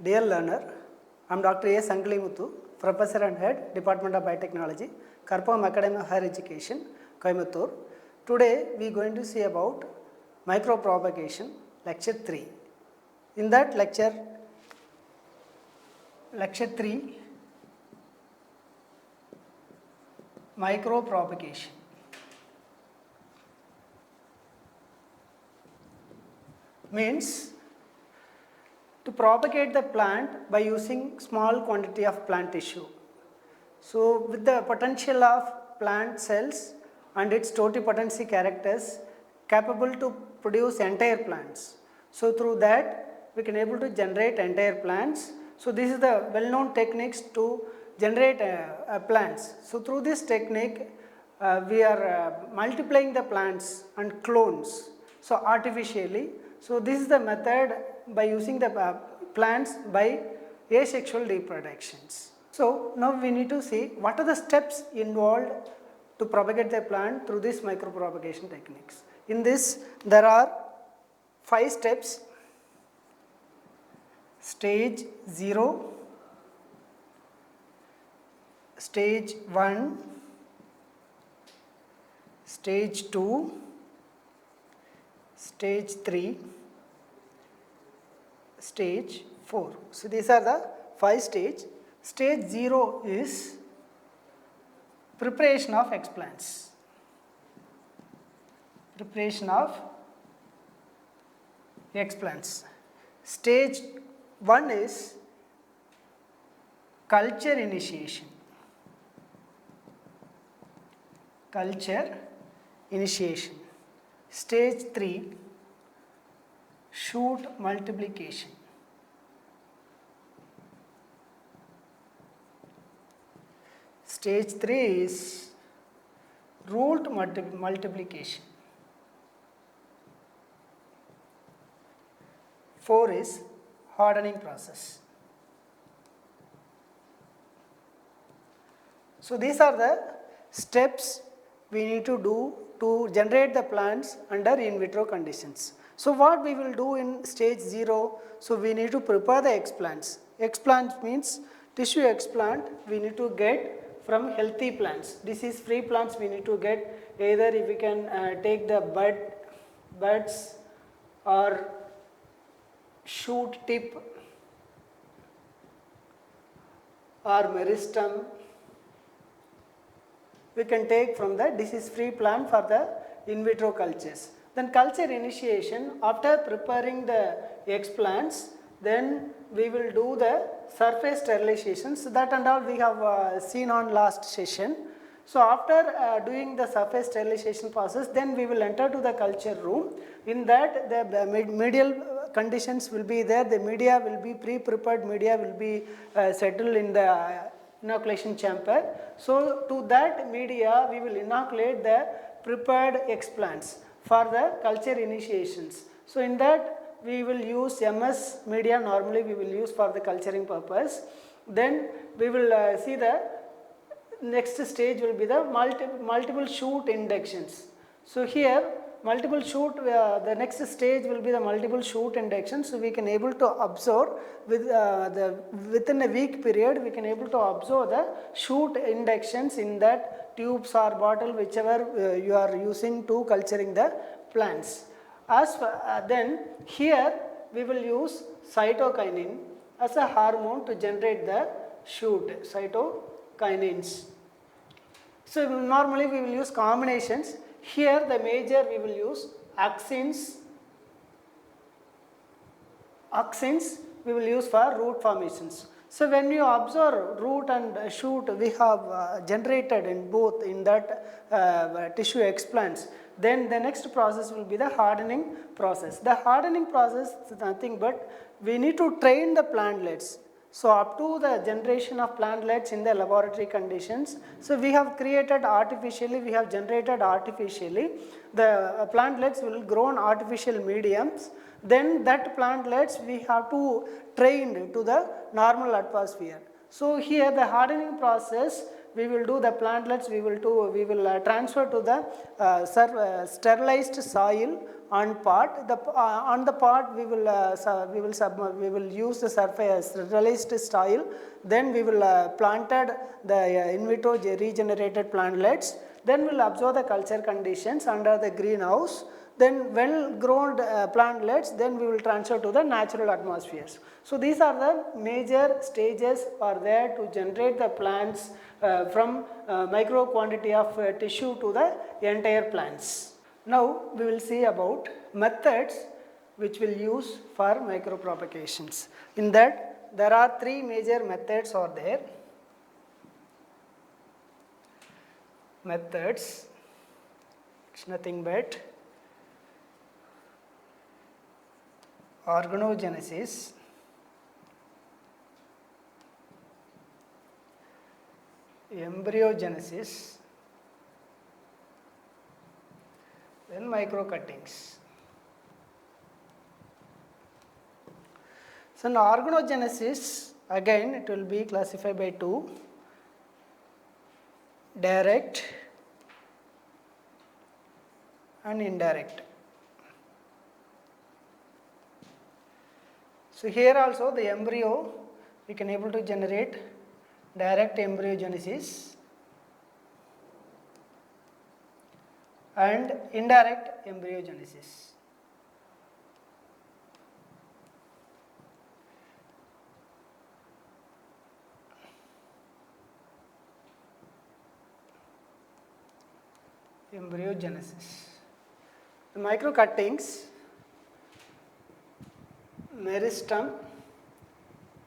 Dear learner, I am Dr. 𝙤𝙩𝙚𝙬𝙬𝙬, Professor and Head, Department of Biotechnology, Karpam Academy of Higher Education, Coimbatore. Today we are going to see about micropropagation, lecture 3. In that lecture 3, micropropagation. Means to propagate the plant by using small quantity of plant tissue. So with the potential of plant cells and its totipotency characters capable to produce entire plants. So through that we can able to generate entire plants. So this is the well known techniques to generate plants. So through this technique we are multiplying the plants and clones, so artificially. So this is the method by using the plants by asexual reproductions. So now we need to see what are the steps involved to propagate the plant through this micropropagation techniques. In this there are 5 steps: stage 0, stage 1, stage 2, stage 3, stage 4. So these are the 5 stages. Stage 0 is preparation of explants. Preparation of explants. Stage 1 is culture initiation. Culture initiation. Stage 3, shoot multiplication. Stage 3 is root multiplication. 4 is hardening process. So these are the steps we need to do to generate the plants under in vitro conditions. So what we will do in stage 0, so we need to prepare the explants. Explants means tissue explant we need to get from healthy plants. Disease free plants we need to get, either if we can take the buds or shoot tip or meristem, we can take from the disease free plant for the in vitro cultures. Then culture initiation, after preparing the explants, then we will do the surface sterilization. So that and all we have seen on last session. So after doing the surface sterilization process, then we will enter to the culture room. In that the medial conditions will be there, the media will be pre-prepared media will be settled in the inoculation chamber. So to that media we will inoculate the prepared explants for the culture initiations. So in that we will use MS media, normally we will use for the culturing purpose. Then we will see the next stage will be the multiple shoot inductions. So here multiple shoot, the next stage will be the multiple shoot induction. So we can able to observe with within a week period we can able to observe the shoot inductions in that tubes or bottle, whichever you are using to culturing the plants. Then here we will use cytokinin as a hormone to generate the shoot, cytokinins. So normally we will use combinations. Here the major we will use auxins we will use for root formations. So when you observe root and shoot we have generated in both in that tissue explants, then the next process will be the hardening process. The hardening process is nothing but we need to train the plantlets. So up to the generation of plantlets in the laboratory conditions, so we have created artificially, we have generated artificially, the plantlets will grow in artificial mediums. Then that plantlets we have to train to the normal atmosphere. So here the hardening process we will do the plantlets, we will transfer to the sterilized soil on pot. On the pot we will use the surface sterilized soil. Then we will planted the in vitro regenerated plantlets. Then we will observe the culture conditions under the greenhouse. Then well grown plantlets, then we will transfer to the natural atmospheres. So these are the major stages are there to generate the plants from micro quantity of tissue to the entire plants. Now we will see about methods which will use for micropropagations. In that there are three major methods are there. Methods, it's nothing but organogenesis, embryogenesis, then microcuttings. So in organogenesis, again it will be classified by two: direct and indirect. So here also the embryo we can able to generate direct embryogenesis and indirect embryogenesis. Embryogenesis. The microcuttings, meristem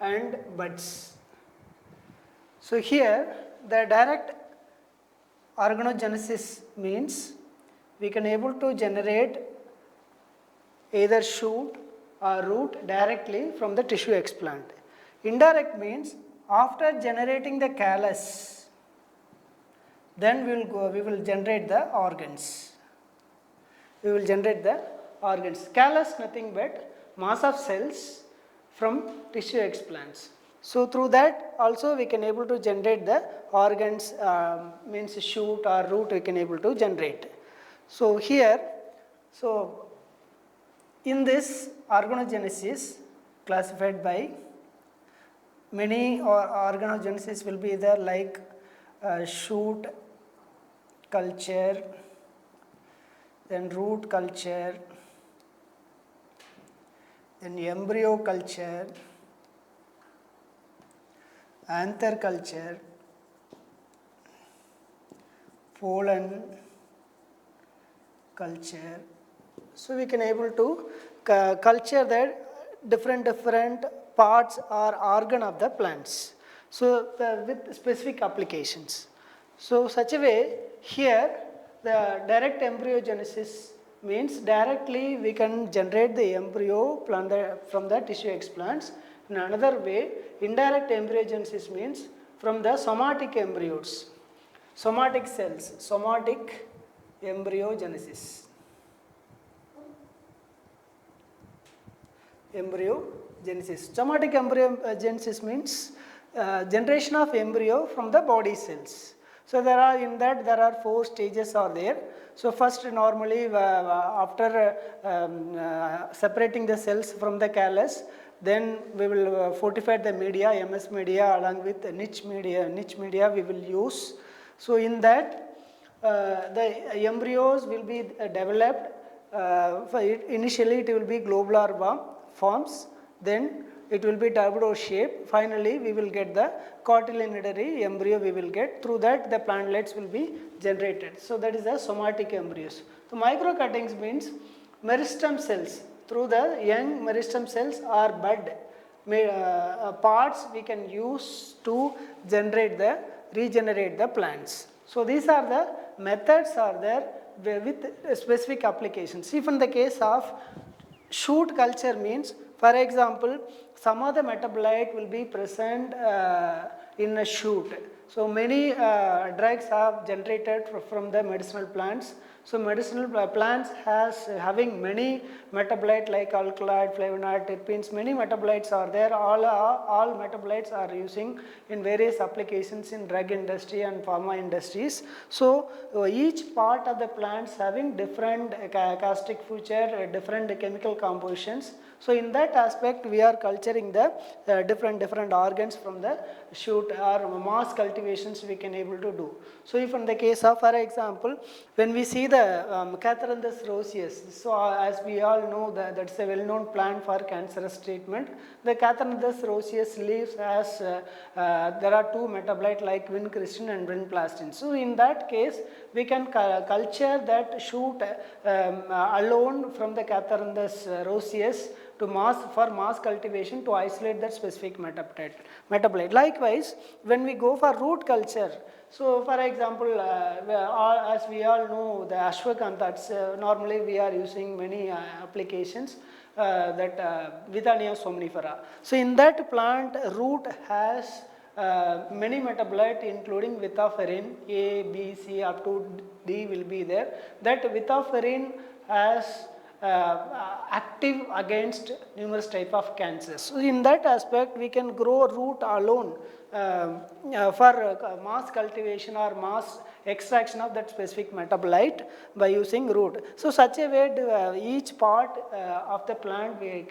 and buds. So here the direct organogenesis means we can able to generate either shoot or root directly from the tissue explant. Indirect means after generating the callus, then we will generate the organs. We will generate the organs. Callus nothing but mass of cells from tissue explants. So through that also we can able to generate the organs, means shoot or root we can able to generate. So here, so in this organogenesis classified by many organogenesis will be there, like shoot culture, then root culture, then embryo culture, anther culture, pollen culture. So we can able to culture the different parts or organ of the plants. So with specific applications. So such a way here the direct embryogenesis means directly we can generate the embryo from the tissue explants. In another way, indirect embryogenesis means from the somatic embryos, somatic cells, somatic embryogenesis. Embryogenesis. Somatic embryogenesis means generation of embryo from the body cells. So there are 4 stages are there. So first normally after separating the cells from the callus, then we will fortify the media, MS media along with niche media we will use. So in that the embryos will be developed. Initially it will be globular forms, then it will be 𝙤𝙤𝙝𝙤 shape. Finally we will get the cotyledonary embryo we will get. Through that the plantlets will be generated. So that is the somatic embryos. So microcuttings means meristem cells. Through the young meristem cells or bud parts we can use to regenerate the plants. So these are the methods are there with specific applications. If in the case of shoot culture means, for example, some of the metabolite will be present in a shoot. So many drugs are generated from the medicinal plants. So medicinal plants having many metabolite like alkaloid, flavonoid, terpenes, many metabolites are there. All metabolites are using in various applications in drug industry and pharma industries. So each part of the plants having different characteristic feature, different chemical compositions. So in that aspect we are culturing the different organs from the shoot or mass cultivations we can able to do. So if in the case of, for example, when we see the 𝙤𝙤𝙧𝙬𝙬, so as we all know that's a well known plant for cancerous treatment. The 𝙤𝙤𝙧𝙬𝙬 leaves has there are two metabolites like vincristine and vinplastine. So in that case we can culture that shoot alone from the 𝙤𝙤𝙧𝙬𝙬 to for mass cultivation to isolate that specific metabolite. Likewise, when we go for root culture, so for example, as we all know the 𝙤𝙤𝙗𝙞𝙧, normally we are using many applications that Withania somnifera. So in that plant root has many metabolite including vithoferin, A, B, C up to D will be there. That vithoferin has active against numerous type of cancers. So in that aspect we can grow root alone for mass cultivation or mass extraction of that specific metabolite by using root. So such a way each part of the plant we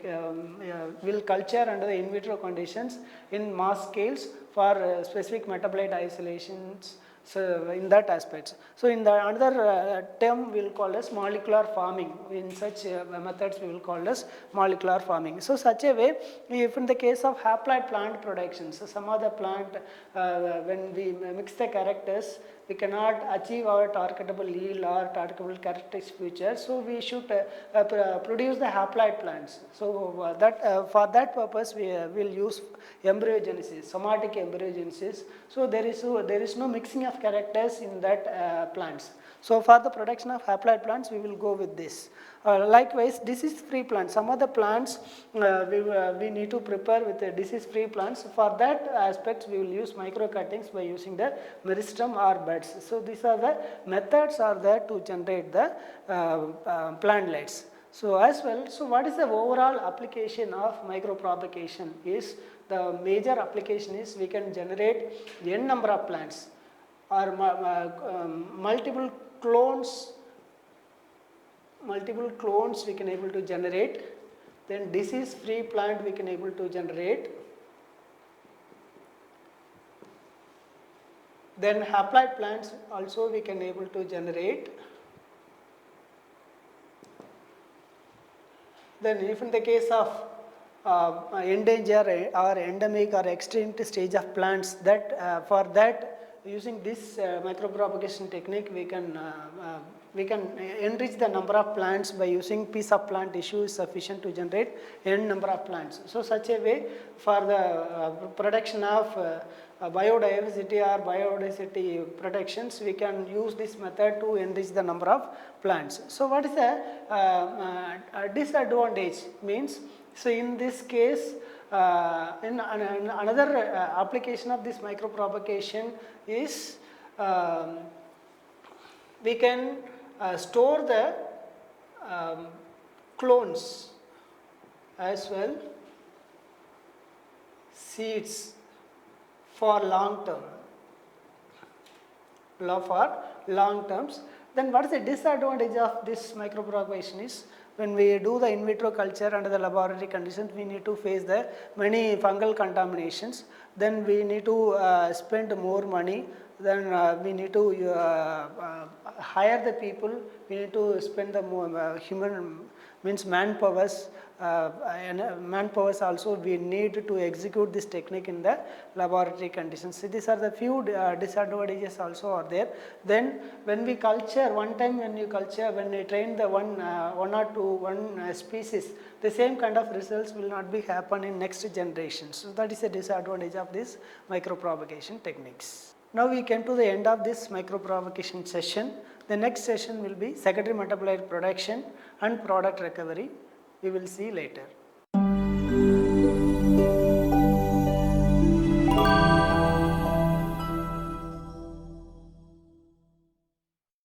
will culture under the in vitro conditions in mass scales for specific metabolite isolations. So in that aspect. So in the another term we will call as molecular farming. In such methods we will call as molecular farming. So such a way, if in the case of haploid plant production, so some of the plant when we mix the characters, we cannot achieve our targetable yield or targetable characteristic features. So we should produce the haploid plants. So that for that purpose we will use embryogenesis, somatic embryogenesis. So there is no mixing of characters in that plants. So for the production of haploid plants we will go with this. Likewise, disease-free plants. Some of the plants we need to prepare with disease-free plants. For that aspect, we will use micro cuttings by using the meristem or buds. So these are the methods are there to generate the plantlights. So as well, so what is the overall application of micropropagation? Is the major application is we can generate n number of plants or multiple clones we can able to generate. Then disease free plant we can able to generate. Then haploid plants also we can able to generate. Then if in the case of endangered or endemic or extinct stage of plants, that for that using this micropropagation technique we can enrich the number of plants by using piece of plant tissue is sufficient to generate n number of plants. So such a way for the production of biodiversity or biodiversity protections we can use this method to enrich the number of plants. So what is the disadvantage means? So in this case in another application of this micropropagation is we can store the clones as well, seeds for long term, for long terms. Then what is the disadvantage of this micropropagation is when we do the in vitro culture under the laboratory conditions, we need to face the many fungal contaminations. Then we need to spend more money. Then we need to hire the people. We need to spend the more, human means manpowers. And manpowers also we need to execute this technique in the laboratory conditions. So these are the few disadvantages also are there. Then when we culture, one time when you culture, when you train the one species, the same kind of results will not be happen in next generation. So that is a disadvantage of this micropropagation techniques. Now we came to the end of this micropropagation session. The next session will be secondary metabolite production and product recovery. We will see later.